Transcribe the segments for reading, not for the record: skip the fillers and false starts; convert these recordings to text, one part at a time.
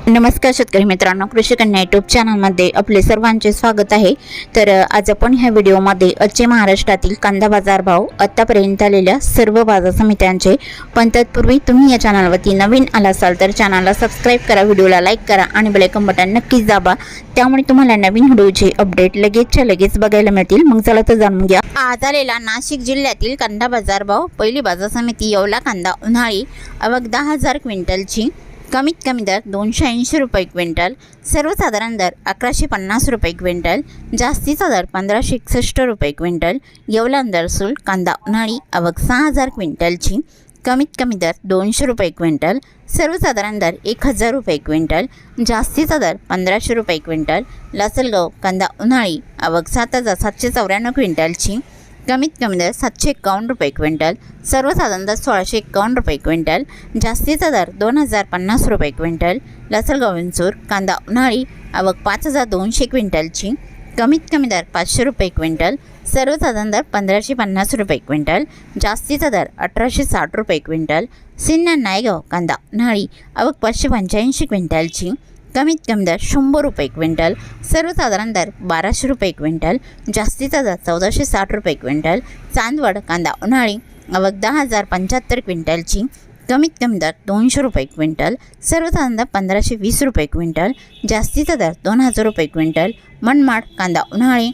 नमस्कार शेतकरी मित्रांनो, कृषी कन्या यूट्यूब चॅनलमध्ये आपले सर्वांचे स्वागत आहे। तर आज आपण ह्या व्हिडिओमध्ये आजचे महाराष्ट्रातील कांदा बाजार भाव, आतापर्यंत आलेल्या सर्व बाजार समित्यांचे, पण तत्पूर्वी तुम्ही या चॅनलवरती नवीन आला असाल तर चॅनलला सबस्क्राइब करा, व्हिडिओला लाईक करा आणि बेल आयकॉन बटन नक्कीच दाबा, त्यामुळे तुम्हाला नवीन व्हिडिओचे अपडेट लगेच बघायला मिळतील। मग चला तर जाणून घ्या आज आलेला नाशिक जिल्ह्यातील कांदा बाजार भाव। पहिली बाजार समिती येवला कांदा उन्हाळी आवक 10,000 क्विंटलची, कमीत कमी दर 280 रुपये क्विंटल, सर्वसाधारण दर 1150 रुपये क्विंटल, जास्तीचा दर 1561 रुपये क्विंटल। येवला दरसूल कांदा उन्हाळी आवक 6,000 क्विंटलची, कमीत कमी दर 200 रुपये क्विंटल, सर्वसाधारण दर 1,000 रुपये क्विंटल, जास्तीचा दर 1,500 रुपये क्विंटल। लासलगाव कांदा उन्हाळी आवक 7,794 क्विंटलची, कमीत कमी दर 751 रुपये क्विंटल, सर्वसाधारण दर 1,651 रुपये क्विंटल, जास्तीचा दर 2,050 रुपये क्विंटल। लासलगाव विंचूर कांदा उन्हाळी आवक 5,200 क्विंटलची, कमीत कमी दर 500 रुपये क्विंटल, सर्वसाधारण दर 1,550 रुपये क्विंटल, जास्तीचा दर 1,860 रुपये क्विंटल। सिन्नर नायगाव कांदा उन्हाळी आवक 585 क्विंटलची, कमीत कमी दर 100 रुपये क्विंटल, सर्वसाधारण दर 1,200 रुपये क्विंटल, जास्तीचा दर 1,460 रुपये क्विंटल। चांदवड कांदा उन्हाळी आवक 10,075 क्विंटलची, कमीत कमी दर 200 रुपये क्विंटल, सर्वसाधारण दर 1,520 रुपये क्विंटल, जास्तीचा दर 2,000 रुपये क्विंटल। मनमाड कांदा उन्हाळी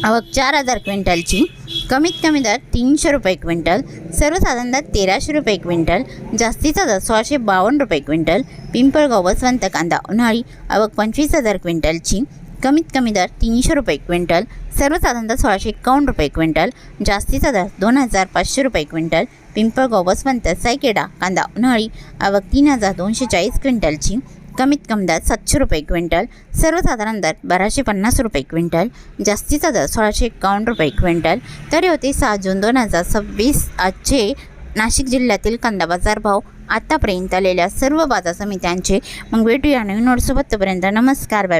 आवक 4,000 क्विंटलची, कमीत कमी दर 300 रुपये क्विंटल, सर्वसाधारण दर 1,300 रुपये क्विंटल, जास्तीचा दर 1,652 रुपये क्विंटल। पिंपळगाव वसवंत कांदा उन्हाळी आवक 25,000 क्विंटलची, कमीत कमी दर 300 रुपये क्विंटल, सर्वसाधारण दर 1,651 रुपये क्विंटल, जास्तीचा दर 2,500 रुपये क्विंटल। पिंपळगाव वसवंत सायकेडा कांदा उन्हाळी आवक 3,240 क्विंटलची, कमीत कमी दर 700 रुपये क्विंटल, सर्वसाधारण दर 1,250 रुपये क्विंटल, जास्तीचा दर 1,651 रुपये क्विंटल। तरी होते 6 जून 2026 आजचे नाशिक जिल्ह्यातील कांदा बाजार भाव, आतापर्यंत आलेल्या सर्व बाजार समित्यांचे। मग भेटूया नवीन नोट्सोबत, तोपर्यंत नमस्कार, बाय।